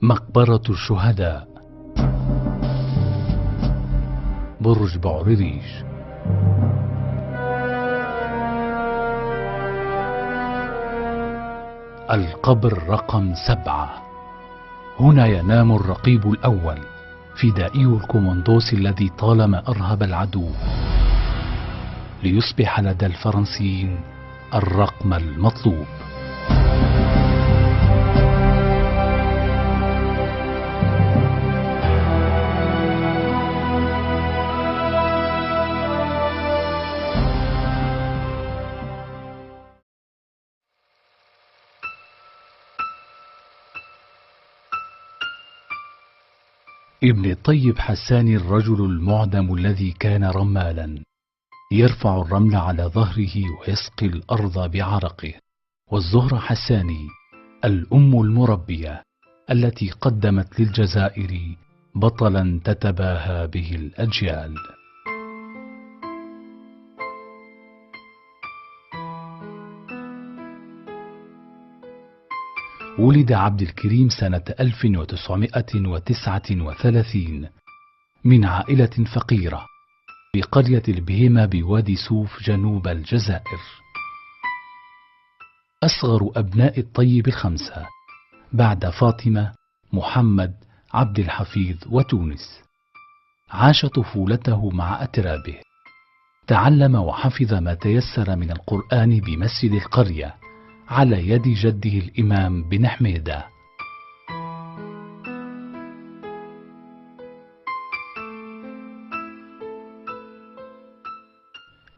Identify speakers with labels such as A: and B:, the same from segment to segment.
A: مقبرة الشهداء، برج بعريريج. القبر رقم 7. هنا ينام الرقيب الأول، فدائي الكومندوس الذي طالما أرهب العدو، ليصبح لدى الفرنسيين الرقم المطلوب. ابن الطيب حساني الرجل المعدم الذي كان رمالا، يرفع الرمل على ظهره ويسقي الأرض بعرقه. والزهرة حساني الأم المربية التي قدمت للجزائر بطلا تتباهى به الأجيال. ولد عبد الكريم سنة 1939 من عائلة فقيرة بقرية البهيمة بوادي سوف جنوب الجزائر. أصغر أبناء الطيب الخمسة بعد فاطمة، محمد، عبد الحفيظ وتونس. عاش طفولته مع أترابه، تعلم وحفظ ما تيسر من القرآن بمسجد القرية على يد جده الإمام بن حميدة.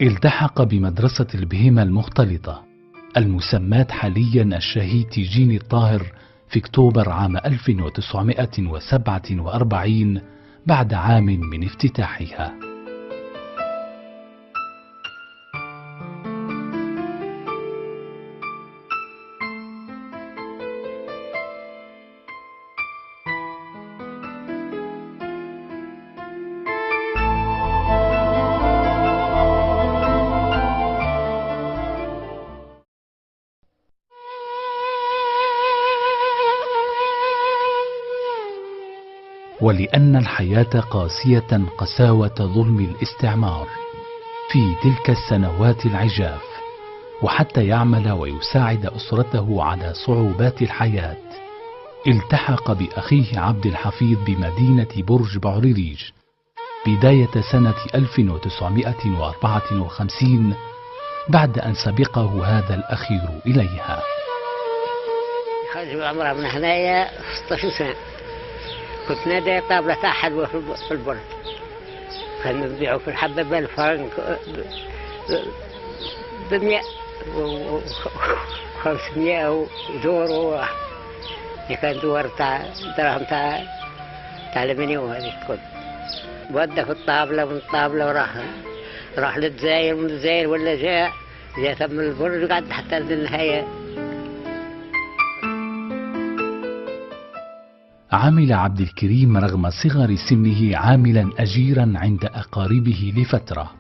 A: التحق بمدرسة البهيمة المختلطة المسماة حاليا الشهيد تيجين الطاهر في أكتوبر عام 1947 بعد عام من افتتاحها. ولأن الحياة قاسية قساوة ظلم الاستعمار في تلك السنوات العجاف، وحتى يعمل ويساعد أسرته على صعوبات الحياة، التحق بأخيه عبد الحفيظ بمدينة برج بعريريج بداية سنة 1954 بعد أن سبقه هذا الأخير إليها.
B: خرج عمره من هنايا 16 سنة. كنت نادي طابلة تاع حلوى في البرج، كنا نبيعوا في الحبة بالفرنك ب100 و500 ودور، كان دور تاع دراهم تاع المنيو هذيك كل. ودى في الطابلة من الطابلة وراح للجزائر، من الجزائر ولا جاء ثم البرج وقعد حتى للنهاية.
A: عمل عبد الكريم رغم صغر سنه عاملا أجيرا عند أقاربه لفترة،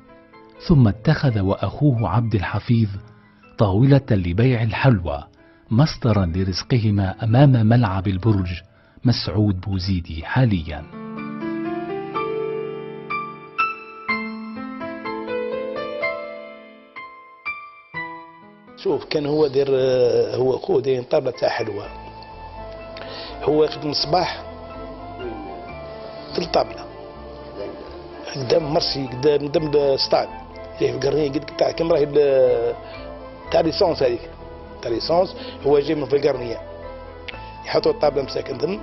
A: ثم اتخذ وأخوه عبد الحفيظ طاولة لبيع الحلوى مصدرا لرزقهما أمام ملعب البرج مسعود بوزيدي حاليا.
C: شوف، كان هو أخوه داير طاولة تاع حلوى، هو يخدم الصباح في الطابلة قدام مرسي قدام السطاد اللي في القرنية تاع كم راهي تاع ليسونس هذيك تاع ليسونس. هو جاي من في القرنية يحطوا الطابلة مساكن ثم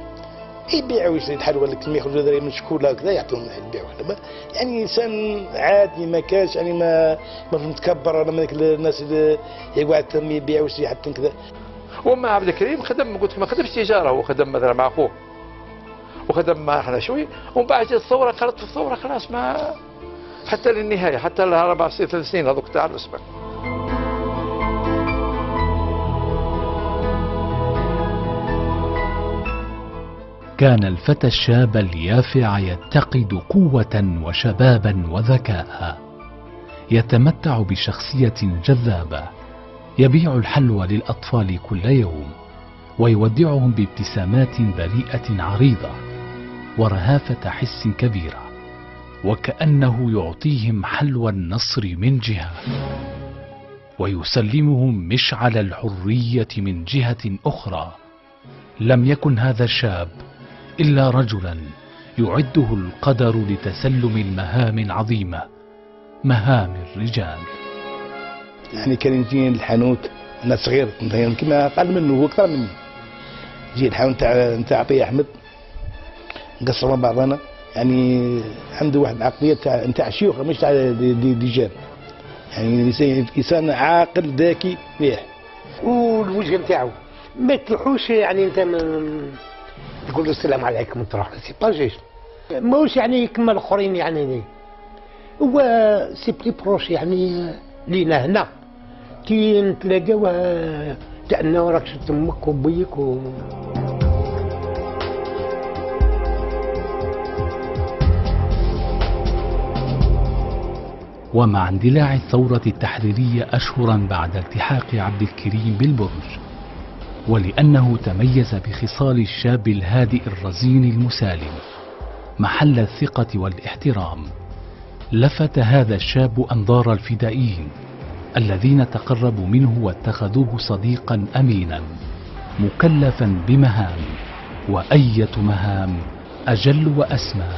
C: يبيعوا ويشري الحلوى اللي كما يخرجوا من شكولا كذا يعطوهم يبيعوا حلوى. يعني إنسان عادي ما كانش يعني ما متكبر ولا من الناس اللي يقعد ثم يبيع ويشري حتى كذا.
D: وما عبد الكريم خدم، قلت ما خدمش تجاره، هو خدم مثلا مع اخوه وخدم مع احنا شوي، ومن بعد جات الثوره قررت في الثوره خلاص ما حتى للنهايه، حتى لها 4 سنين 3 سنين هذوك تاع الاسبق.
A: كان الفتى الشاب اليافع يتقد قوة وشبابا وذكاء، يتمتع بشخصية جذابة، يبيع الحلوى للأطفال كل يوم، ويودعهم بابتسامات بريئة عريضة ورهافة حس كبيرة، وكأنه يعطيهم حلوى النصر من جهة ويسلمهم مشعل الحرية من جهة أخرى. لم يكن هذا الشاب إلا رجلا يعده القدر لتسلم المهام العظيمة، مهام الرجال.
C: يعني كان يجي الحانوت انا صغير يمكن اقل منه هو اكثر مني، يجي الحانوت نتاع عطيه احمد نقصروا بعضنا، يعني عنده واحد العقليه نتاع شيوخ مش تاع ديجان، يعني انسان عاقل ذكي مليح.
E: والوجه نتاعو ما تلوحوش، يعني انت تقول له السلام عليكم وتروح سي با جيش، ماهوش يعني كما الاخرين، يعني هو سي بلي بروش يعني لينا هنا كي نتلاقاو تاعنا وراك شفت امك وبيك
A: ومع اندلاع الثورة التحريرية أشهرا بعد التحاق عبد الكريم بالبرج، ولأنه تميز بخصال الشاب الهادئ الرزين المسالم محل الثقة والاحترام، لفت هذا الشاب أنظار الفدائيين الذين تقربوا منه واتخذوه صديقا أمينا مكلفا بمهام، وأية مهام أجل وأسمى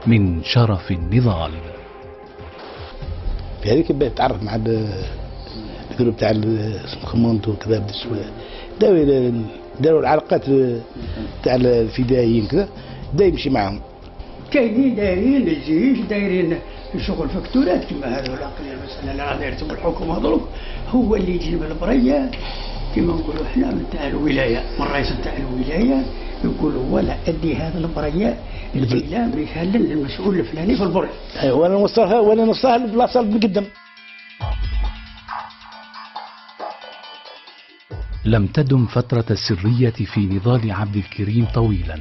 A: من شرف النضال.
C: في هذيك بقى تعرف مع الجروب تاع الخمونت وكذا، داروا العلاقات تاع الفدائيين كذا، دا يمشي معهم.
F: كاينين دايرين الجيش، دايرين شغل فاكتورات كما هذول مثلا اللي غادي يرتب الحكومه دروك، هو اللي يجيب البريه كما نقولوا احنا من تاع الولايه، من الرئيس تاع الولايه يقول هو لا ادي هذا البريه الفلان بيهلل للمسؤول الفلاني في البر.
C: ايوه وانا نوصلها لبلاصه بقدم.
A: لم تدم فترة السرية في نضال عبد الكريم طويلا،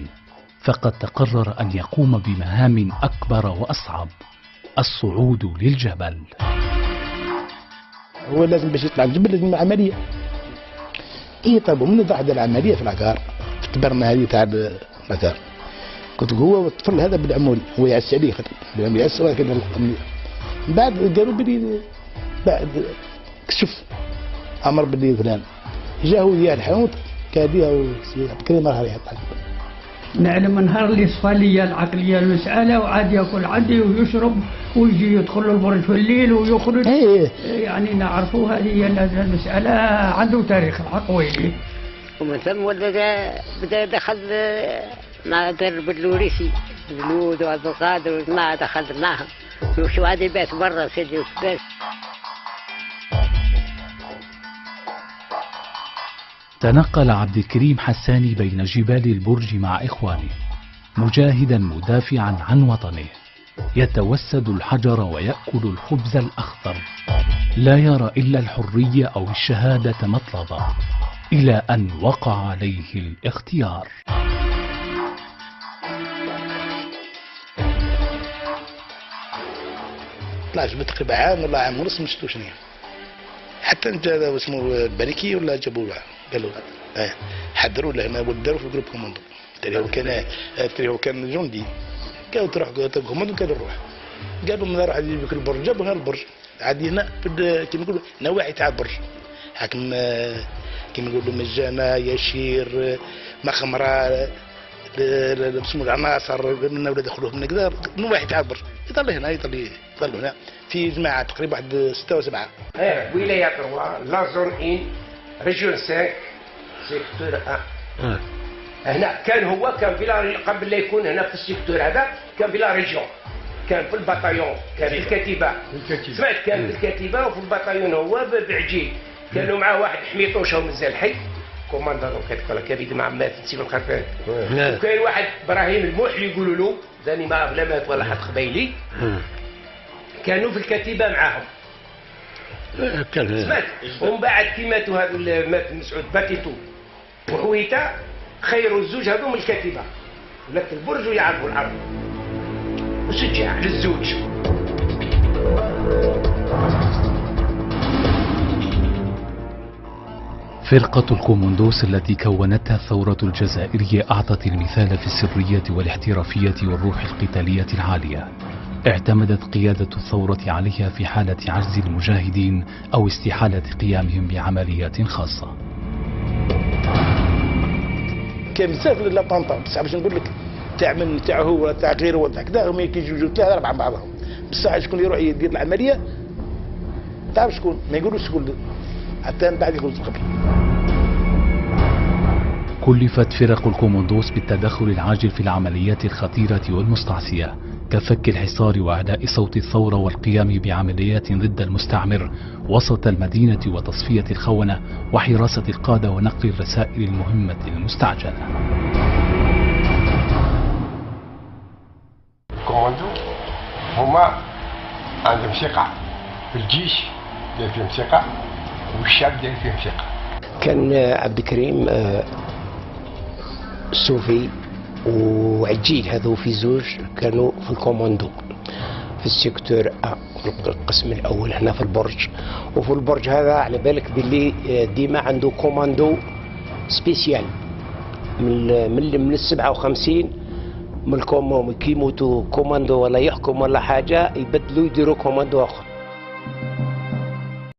A: فقد تقرر أن يقوم بمهام أكبر وأصعب، الصعود للجبل.
C: هو لازم باش يطلع الجبل لازم عملية. طلبوا مني واحد العملية في العقار، في التبرمة هذه تاع العقار. قلت له هو الطفل هذا بالعمول، هو يعس عليه بالعمول يعس، ولكن من بعد قالوا بلي بعد كشف أمر بلي فلان جا هو وياه الحانوت كاديها وكريم راح يحط.
F: نعلم النهار اللي صفى لي العقليه المساله وعاد ياكل عندي ويشرب ويجي يدخل البرج في الليل ويخرج. يعني نعرفوا هذه المساله عنده تاريخ العقوي.
B: ومن ثم بدا دخل مع درب اللوريسي الولود وعبد القادر والجماعه، دخل معهم شو عاد يبات برا سيدي وكباس.
A: تنقل عبد الكريم حساني بين جبال البرج مع إخوانه، مجاهدا مدافعا عن وطنه، يتوسد الحجر ويأكل الخبز الأخضر، لا يرى إلا الحرية أو الشهادة مطلبا، إلى أن وقع عليه الاختيار.
C: طلعت تقريبا عام ولا عام ونص ما شفتوش انا، حتى انت اسمه البريكي ولا جابوا قالوا حضروا له هنا وداروا في جروب كوماندو، هو كان جندي، قالوا تروح كوماندو، قالوا نروح، قالوا من نروح نجيب البرج، جابوا هنا البرج عادي هنا كيما نقولوا نواحي تاع البرج، حاكم كيما نقولوا مجانا يشير مخمره اسمه العناصر قلنا ولا دخلوه من كذا نواحي تاع البرج، يضل هنا يضل هنا في جماعه تقريبا واحد 6 و 7.
E: ولايه 3 لا زون ان ريجيون 5 سيكتور 1. هنا كان في قبل لا يكون هنا في السيكتور هذا كان في لا ريجيون، كان في البطايون، كان في الكتيبه، سمعت كان في الكتيبه وفي البطايون هو بعجيل، كانوا معاه واحد حميطوشه ومازال حي كوماندور كتقول كبيد مع مات نسيب الخرفان، وكاين واحد ابراهيم الموحلي يقولوا له ثاني ما لا مات ولا حد قبيلي، كانوا في الكتيبه معاهم. سمعت ومن بعد كي ماتوا هذو مات مسعود باتيتو وحويته خيروا الزوج هذو من الكتيبه ولات البرج ويعرفوا الارض وشجع للزوج.
A: فرقة الكوموندوس التي كونتها الثورة الجزائرية أعطت المثال في السرية والاحترافية والروح القتالية العالية. اعتمدت قيادة الثورة عليها في حالة عجز المجاهدين أو استحالة قيامهم بعمليات خاصة.
C: كان بزاف لا طنطا بصح باش نقول لك تاع من تاع هو تاع غيره وتاع كذا هما كيجيو ثلاثة أربعة مع بعضهم، بصح شكون يروح يدير العملية تعرف شكون؟ ما يقولوش شكون حتى من بعد يقول قبل.
A: كلفت فرق الكوموندوس بالتدخل العاجل في العمليات الخطيرة والمستعصية كفك الحصار وإعلاء صوت الثورة والقيام بعمليات ضد المستعمر وسط المدينة وتصفية الخونة وحراسة القادة ونقل الرسائل المهمة المستعجلة.
E: الكوماندو هما عندهم ثقة في الجيش، داير فيهم ثقة، والشعب داير فيهم ثقة. كان عبد الكريم السوفي وعجيل هذو في زوج كانوا في الكوماندو في السيكتور في القسم الاول هنا في البرج، وفي البرج هذا على بالك باللي ديما عنده كوماندو سبيسيال من 57 من كي يموتوا كوماندو ولا يحكم ولا حاجه يبدلوا يديروا كوماندو اخر.